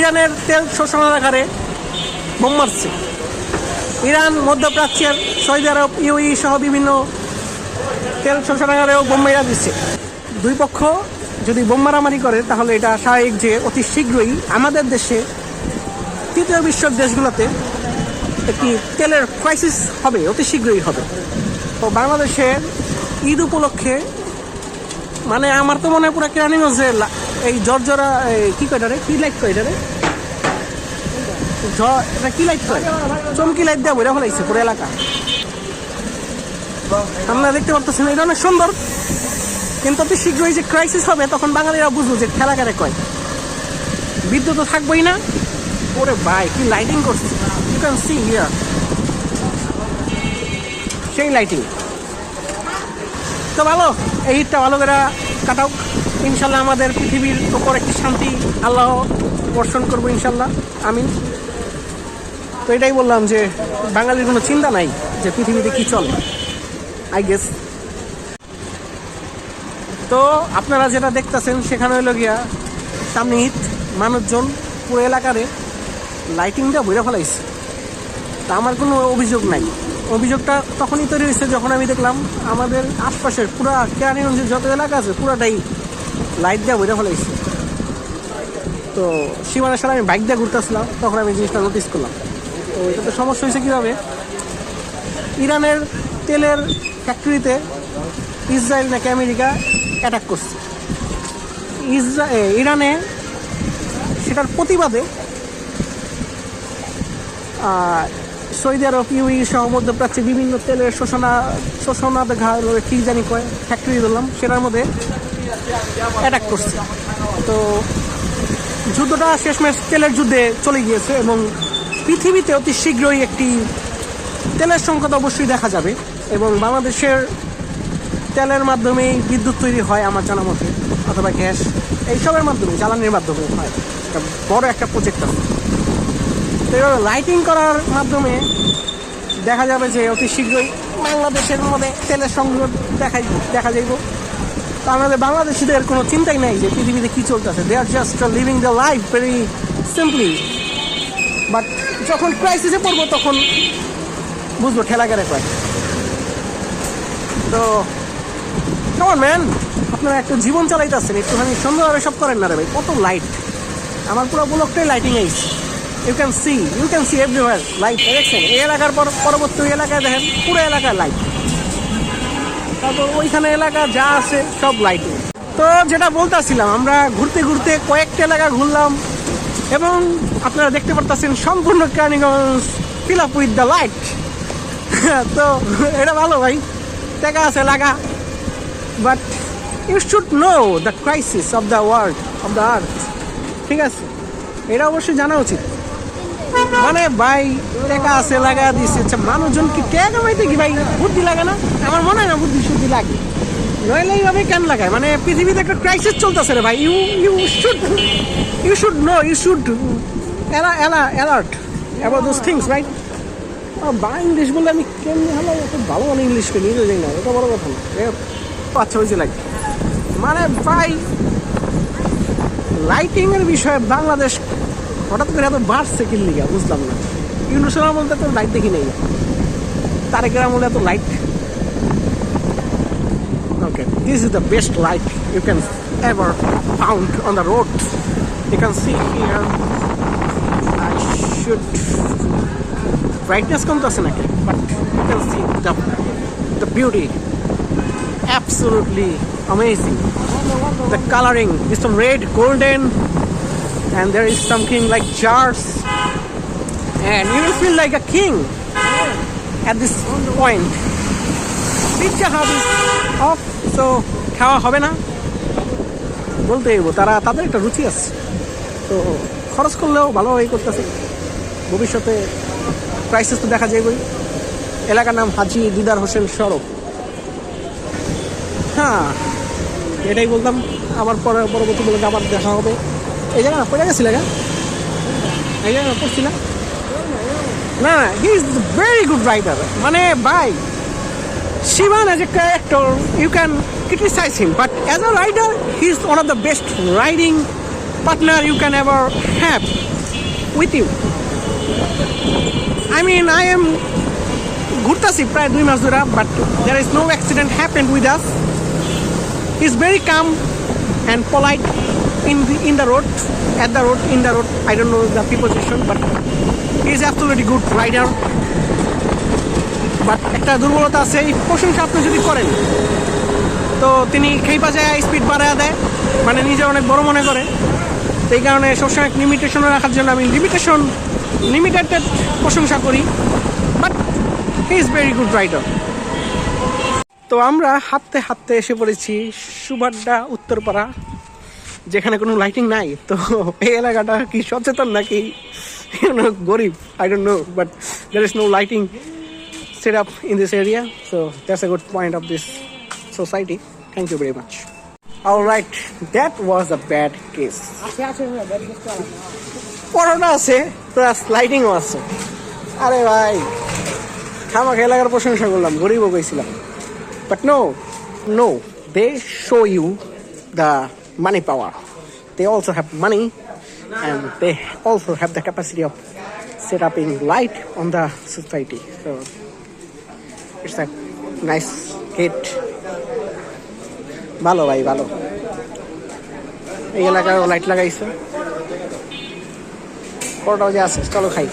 ইরানের তেল শোষণাগারে বোম মারছে। ইরান, মধ্যপ্রাচ্যের সৌদি আরব, ইউই সহ বিভিন্ন তেল শোষণাগারেও বোম মেরা দিচ্ছে। দুই পক্ষ যদি বোম মারামারি করে তাহলে এটা স্বাভাবিক যে অতি শীঘ্রই আমাদের দেশে, তৃতীয় বিশ্বের দেশগুলোতে একটি তেলের ক্রাইসিস হবে, অতি শীঘ্রই হবে। তো বাংলাদেশের ঈদ উপলক্ষে মানে আমার তো মনে হয় পুরো কেরানীগঞ্জে এই জর্জরা কি কয় এটারে, কি লাইট কয় এটারে, এটা কি লাইট কয়, চমকি লাইট দেওয়া বইরা ফেলাইছে পুরো এলাকা। আপনারা দেখতে পারতেছেন এটা অনেক সুন্দর, কিন্তু অতি শীঘ্রই যে ক্রাইসিস হবে তখন বাঙালিরা বুঝবো যে ঠেলা কারে কয়। বিদ্যুৎ তো থাকবোই না। ওরে ভাই কি লাইটিং করছে, ইউ ক্যান সি হিয়ার, সেই লাইটিং। তো ভালো, এই ঈদটা ভালো করে কাটাও ইনশাল্লাহ। আমাদের পৃথিবীর উপর একটি শান্তি আল্লাহ বর্ষণ করবো ইনশাল্লাহ, আমিন। তো এটাই বললাম যে বাঙালির কোনো চিন্তা নাই যে পৃথিবীতে কি চলে, আই গেস। তো আপনারা যেটা দেখতেছেন সেখানে হইল গিয়া সামনে ঈদ, মানুষজন পুরো এলাকারে লাইটিংটা বইরা ফেলাইছে। তা আমার কোনো অভিযোগ নাই। অভিযোগটা তখনই তৈরি হয়েছে যখন আমি দেখলাম আমাদের আশপাশের পুরা কেরানীগঞ্জের যত এলাকা আছে পুরাটাই লাইট দেওয়া বইরা ফেলাইছে। তো সীমানার সাথে আমি বাইক দিয়ে ঘুরতেছিলাম, তখন আমি জিনিসটা নোটিস করলাম। তো এটাতে সমস্যা হয়েছে কীভাবে, ইরানের তেলের ফ্যাক্টরিতে ইসরায়েল নাকি আমেরিকা অ্যাটাক করছে। ইরানে সেটার প্রতিবাদে সৌদি আরব, ইউই সহ মধ্যপ্রাচ্যে বিভিন্ন তেলের শোষণাগার কি জানি কয় ফ্যাক্টরি বললাম, সেটার মধ্যে অ্যাটাক করছে। তো যুদ্ধটা শেষমেশ তেলের যুদ্ধে চলে গিয়েছে এবং পৃথিবীতে অতি শীঘ্রই একটি তেলের সংকট অবশ্যই দেখা যাবে। এবং বাংলাদেশের তেলের মাধ্যমেই বিদ্যুৎ তৈরি হয় আমার জানা মতে, অথবা গ্যাস, এইসবের মাধ্যমে, জ্বালানির মাধ্যমে হয়। একটা বড় একটা প্রজেক্ট আছে। তো এভাবে লাইটিং করার মাধ্যমে দেখা যাবে যে অতি শীঘ্রই বাংলাদেশের মধ্যে তেলের সংকট দেখা যাইব। তো আমাদের বাংলাদেশিদের কোনো চিন্তাই নাই যে পৃথিবীতে কী চলতেছে, they are just living the life very simply. But যখন ক্রাইসিসে পড়বো তখন বুঝবো ঠেলা গেলে কয়। তো কেমন ম্যান, আপনারা একটু জীবন চালাইতেছেন, একটুখানি সুন্দরভাবে সব করেন না রে ভাই। কত লাইট, আমার পুরো ব্লকটাই লাইটিং আইছে। You can see everywhere light. দেখছেন এই এলাকার পরবর্তী এলাকায় দেখেন পুরো এলাকায় লাইট। তারপর ওইখানে এলাকা যা আছে সব লাইটিং। তো যেটা বলতেছিলাম, আমরা ঘুরতে ঘুরতে কয়েকটা এলাকা ঘুরলাম এবং আপনারা দেখতে পারতেছেন সম্পূর্ণ Keraniganj fill up with the light. তো এটা ভালো ভাই, টাকা আছে লাগা, but you should know the crisis of the world, of the earth. ঠিক আছে, এটা অবশ্যই জানা উচিত। মানে ভাই টাকা আছে লাগা দিচ্ছে, আচ্ছা মানুষজন কি টাকা কামাইতে কি ভাই বুদ্ধি লাগে না? আমার মনে হয় না বুদ্ধি শুদ্ধি লাগে, নইলে এইভাবে কেন লাগায়? মানে পৃথিবীতে একটা ক্রাইসিস চলতেছে রে ভাই। You should know, you should alert about those things, right? বা ইংলিশ বললে আমি কেমনি হলো ভালো, মানে ইংলিশকে নিয়ে যাই না, এটা বড় কথা না। আচ্ছা হয়েছে লাগে মানে ভাই লাইটিং এর বিষয়ে বাংলাদেশ হঠাৎ করে এত বাড়ছে কি লিগা বুঝলাম না। ইউনুসের আমলে তো লাইট দেখি নাই, তারেকের আমলে এত লাইট। Okay, this is the best light you can ever found on the road. You can see here, I should brightness কমতেছে নাকি, but you can see the beauty, absolutely amazing. The coloring is some red, golden, and there is something like jars, and you will feel like a king at this point. Pizza Hut is off, so খাওয়া হবে না বলতে তাদের একটা রুচি আছে, তো খরচ করলেও ভালোভাবেই করতেছে। ভবিষ্যতে ক্রাইসিস তো দেখা যাবেই। এলাকার নাম হাজী দিদার হোসেন সড়ক। হ্যাঁ, এটাই বলতাম, আবার পরবর্তী বলে আবার দেখা হবে। এই জায়গা কোথায় গেছিল, এই জায়গা পড়ছি না, না he is very good rider. মানে ভাই Shivan as a character, you can criticize him, but as a rider, he is one of the best riding partner you can ever have with you. I mean, I am ঘুরতাছি প্রায় 2 মাস ধরে, but there is no accident happened with us. He's very calm and polite in the road, at the road, in the road. I don't know the preposition, but he's absolutely good rider. But একটা দুর্বলতা আছে, এই প্রশংসা আপনি যদি করেন তো তিনি খেইপা যায় স্পিড বাড়ায় দেয়, মানে নিজে অনেক বড় মনে করে। তো এই কারণে সবসময় লিমিটেশনে রাখার জন্য আমি লিমিটেড প্রশংসা করি, but he is very good rider. তো আমরা হাঁটতে হাঁটতে এসে পড়েছি সুবাড্ডা উত্তরপাড়া, যেখানে কোনো লাইটিং নাই। তো এই এলাকাটা কি সচেতন নাকি গরিব, I don't know, but there is no lighting set up in this area, so that's a good point of this society. Thank you very much. All right, that was a bad case. পরোটা আছে plus লাইটিংও আছে। আরে ভাই, খামাখা এলাকার প্রশংসা করলাম, গরিবও কইছিলাম, but no, they show you the money power. They also have money and they also have the capacity of set upping light on the society. So it's a nice hit. ভালো ভাই, ভালো। এই এলাকায় লাইট লাগাইছে, পরোটাও যে আছে, চলো খাই।